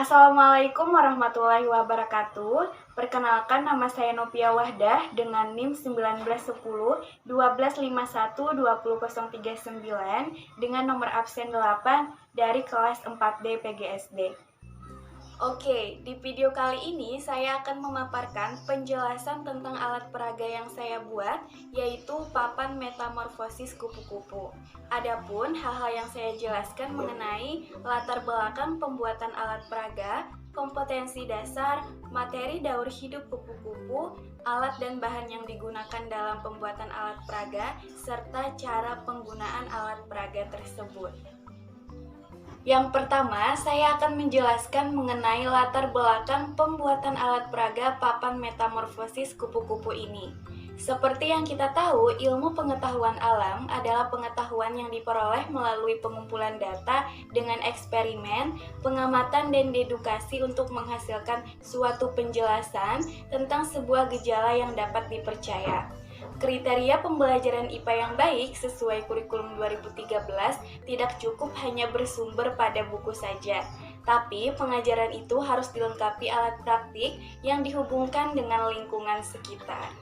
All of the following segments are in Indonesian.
Assalamualaikum warahmatullahi wabarakatuh. Perkenalkan, nama saya Nopia Wahdah dengan NIM 1910 1251 20039 dengan nomor absen 8 dari kelas 4D PGSD. Oke, di video kali ini saya akan memaparkan penjelasan tentang alat peraga yang saya buat, yaitu papan metamorfosis kupu-kupu. Adapun hal-hal yang saya jelaskan mengenai latar belakang pembuatan alat peraga, kompetensi dasar, materi daur hidup kupu-kupu, alat dan bahan yang digunakan dalam pembuatan alat peraga, serta cara penggunaan alat peraga tersebut. Yang pertama, saya akan menjelaskan mengenai latar belakang pembuatan alat peraga papan metamorfosis kupu-kupu ini. Seperti yang kita tahu, ilmu pengetahuan alam adalah pengetahuan yang diperoleh melalui pengumpulan data dengan eksperimen, pengamatan, dan dedukasi untuk menghasilkan suatu penjelasan tentang sebuah gejala yang dapat dipercaya. Kriteria pembelajaran IPA yang baik sesuai kurikulum 2013 tidak cukup hanya bersumber pada buku saja, tapi pengajaran itu harus dilengkapi alat praktik yang dihubungkan dengan lingkungan sekitar.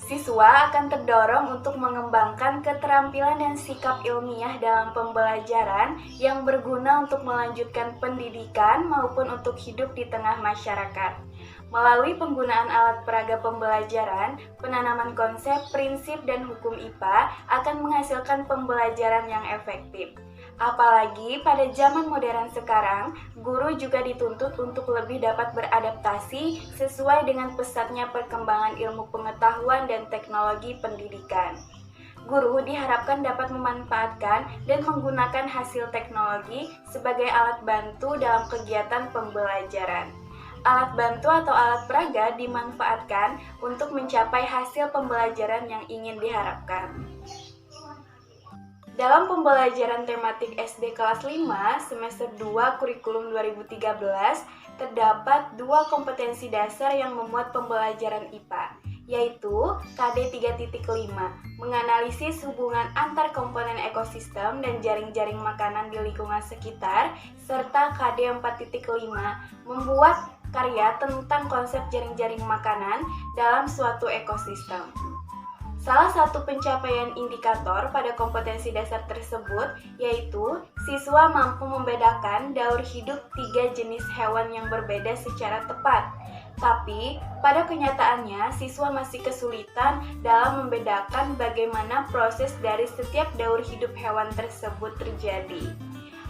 Siswa akan terdorong untuk mengembangkan keterampilan dan sikap ilmiah dalam pembelajaran yang berguna untuk melanjutkan pendidikan maupun untuk hidup di tengah masyarakat. Melalui penggunaan alat peraga pembelajaran, penanaman konsep, prinsip, dan hukum IPA akan menghasilkan pembelajaran yang efektif. Apalagi pada zaman modern sekarang, guru juga dituntut untuk lebih dapat beradaptasi sesuai dengan pesatnya perkembangan ilmu pengetahuan dan teknologi pendidikan. Guru diharapkan dapat memanfaatkan dan menggunakan hasil teknologi sebagai alat bantu dalam kegiatan pembelajaran. Alat bantu atau alat peraga dimanfaatkan untuk mencapai hasil pembelajaran yang ingin diharapkan. Dalam pembelajaran tematik SD kelas 5 semester 2 kurikulum 2013, terdapat dua kompetensi dasar yang memuat pembelajaran IPA, yaitu KD 3.5, menganalisis hubungan antar komponen ekosistem dan jaring-jaring makanan di lingkungan sekitar, serta KD 4.5, membuat karya tentang konsep jaring-jaring makanan dalam suatu ekosistem. Salah satu pencapaian indikator pada kompetensi dasar tersebut yaitu siswa mampu membedakan daur hidup 3 jenis hewan yang berbeda secara tepat. Tapi, pada kenyataannya, siswa masih kesulitan dalam membedakan bagaimana proses dari setiap daur hidup hewan tersebut terjadi.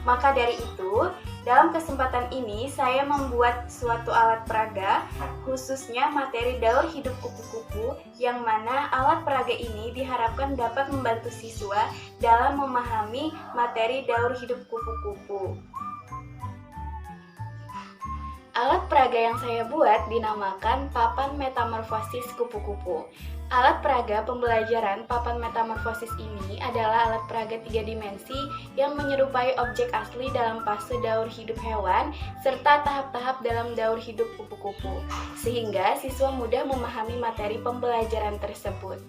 Maka dari itu, dalam kesempatan ini saya membuat suatu alat peraga, khususnya materi daur hidup kupu-kupu, yang mana alat peraga ini diharapkan dapat membantu siswa dalam memahami materi daur hidup kupu-kupu. Alat peraga yang saya buat dinamakan papan metamorfosis kupu-kupu. Alat peraga pembelajaran papan metamorfosis ini adalah alat peraga 3 dimensi yang menyerupai objek asli dalam fase daur hidup hewan serta tahap-tahap dalam daur hidup kupu-kupu, sehingga siswa mudah memahami materi pembelajaran tersebut.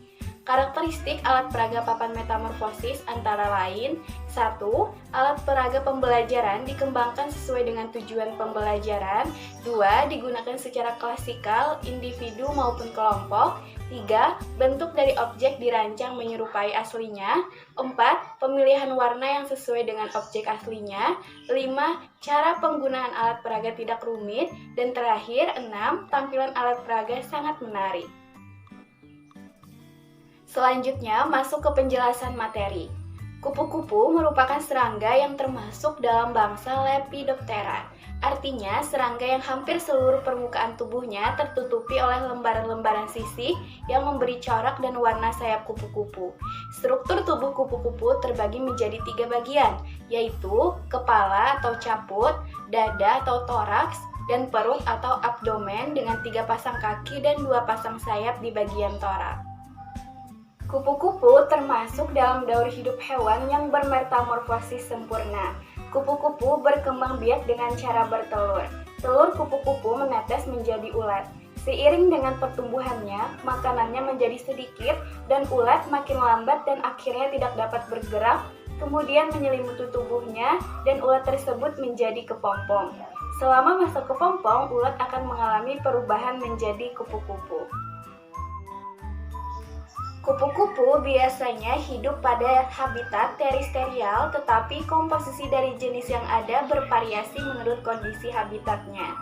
Karakteristik alat peraga papan metamorfosis antara lain: 1. Alat peraga pembelajaran dikembangkan sesuai dengan tujuan pembelajaran. 2. Digunakan secara klasikal, individu maupun kelompok. 3. Bentuk dari objek dirancang menyerupai aslinya. 4. Pemilihan warna yang sesuai dengan objek aslinya. 5. Cara penggunaan alat peraga tidak rumit. Dan terakhir, 6. Tampilan alat peraga sangat menarik. Selanjutnya, masuk ke penjelasan materi. Kupu-kupu merupakan serangga yang termasuk dalam bangsa Lepidoptera. Artinya, serangga yang hampir seluruh permukaan tubuhnya tertutupi oleh lembaran-lembaran sisik yang memberi corak dan warna sayap kupu-kupu. Struktur tubuh kupu-kupu terbagi menjadi 3 bagian, yaitu kepala atau caput, dada atau toraks, dan perut atau abdomen dengan 3 pasang kaki dan 2 pasang sayap di bagian torak. Kupu-kupu termasuk dalam daur hidup hewan yang bermetamorfosis sempurna. Kupu-kupu berkembang biak dengan cara bertelur. Telur kupu-kupu menetes menjadi ulat. Seiring dengan pertumbuhannya, makanannya menjadi sedikit dan ulat makin lambat dan akhirnya tidak dapat bergerak, kemudian menyelimuti tubuhnya dan ulat tersebut menjadi kepompong. Selama masa kepompong, ulat akan mengalami perubahan menjadi kupu-kupu. Kupu-kupu biasanya hidup pada habitat teritorial, tetapi komposisi dari jenis yang ada bervariasi menurut kondisi habitatnya.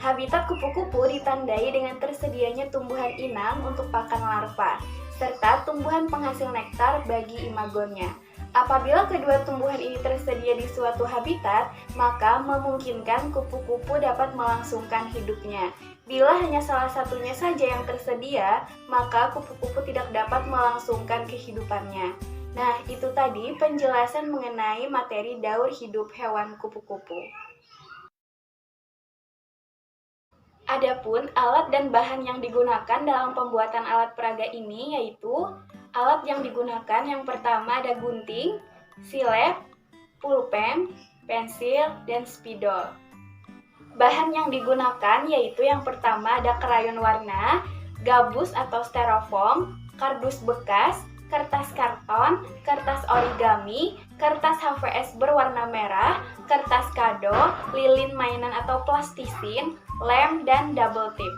Habitat kupu-kupu ditandai dengan tersedianya tumbuhan inang untuk pakan larva, serta tumbuhan penghasil nektar bagi imagonya. Apabila kedua tumbuhan ini tersedia di suatu habitat, maka memungkinkan kupu-kupu dapat melangsungkan hidupnya. Bila hanya salah satunya saja yang tersedia, maka kupu-kupu tidak dapat melangsungkan kehidupannya. Nah, itu tadi penjelasan mengenai materi daur hidup hewan kupu-kupu. Adapun alat dan bahan yang digunakan dalam pembuatan alat peraga ini yaitu alat yang digunakan yang pertama ada gunting, silet, pulpen, pensil, dan spidol. Bahan yang digunakan yaitu yang pertama ada krayon warna, gabus atau styrofoam, kardus bekas, kertas karton, kertas origami, kertas HVS berwarna merah, kertas kado, lilin mainan atau plastisin, lem, dan double tip.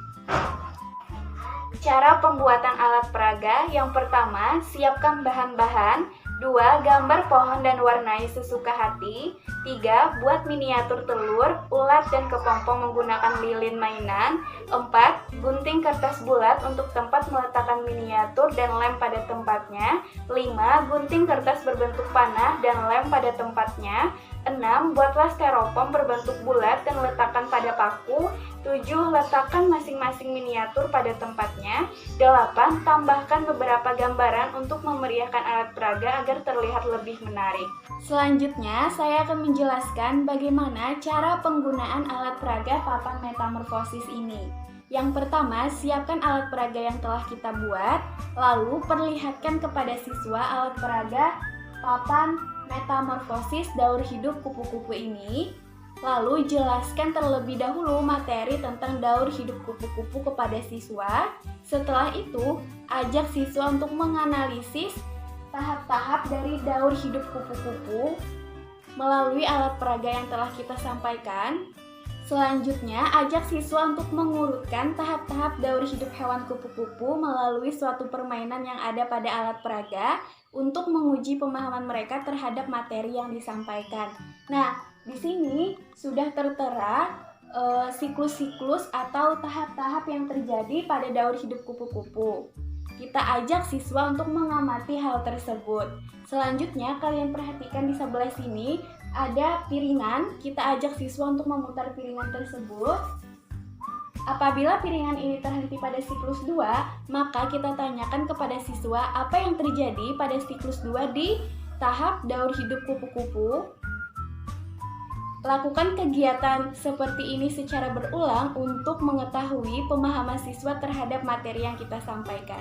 Cara pembuatan alat peraga, yang pertama, siapkan bahan-bahan. 2. Gambar pohon dan warnai sesuka hati. 3. Buat miniatur telur, ulat, dan kepompong menggunakan lilin mainan. 4. Gunting kertas bulat untuk tempat meletakkan miniatur dan lem pada tempatnya. 5. Gunting kertas berbentuk panah dan lem pada tempatnya. 6. Buatlah styrofoam berbentuk bulat dan letakkan pada paku. 7. Letakkan masing-masing miniatur pada tempatnya. 8. Tambahkan beberapa gambaran untuk memeriahkan alat peraga agar terlihat lebih menarik. Selanjutnya, saya akan menjelaskan bagaimana cara penggunaan alat peraga papan metamorfosis ini. Yang pertama, siapkan alat peraga yang telah kita buat, lalu perlihatkan kepada siswa alat peraga papan metamorfosis daur hidup kupu-kupu ini. Lalu jelaskan terlebih dahulu materi tentang daur hidup kupu-kupu kepada siswa. Setelah itu, ajak siswa untuk menganalisis tahap-tahap dari daur hidup kupu-kupu melalui alat peraga yang telah kita sampaikan. Selanjutnya, ajak siswa untuk mengurutkan tahap-tahap daur hidup hewan kupu-kupu melalui suatu permainan yang ada pada alat peraga untuk menguji pemahaman mereka terhadap materi yang disampaikan. Nah, di sini sudah tertera siklus-siklus atau tahap-tahap yang terjadi pada daur hidup kupu-kupu. Kita ajak siswa untuk mengamati hal tersebut. Selanjutnya, kalian perhatikan di sebelah sini ada piringan. Kita ajak siswa untuk memutar piringan tersebut. Apabila piringan ini terhenti pada siklus 2, maka kita tanyakan kepada siswa apa yang terjadi pada siklus 2 di tahap daur hidup kupu-kupu. Lakukan kegiatan seperti ini secara berulang untuk mengetahui pemahaman siswa terhadap materi yang kita sampaikan.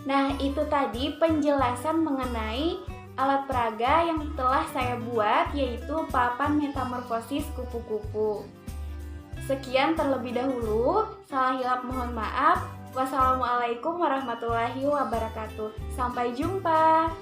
Nah, itu tadi penjelasan mengenai alat peraga yang telah saya buat, yaitu papan metamorfosis kupu-kupu. Sekian terlebih dahulu, salah hilap mohon maaf. Wassalamualaikum warahmatullahi wabarakatuh. Sampai jumpa.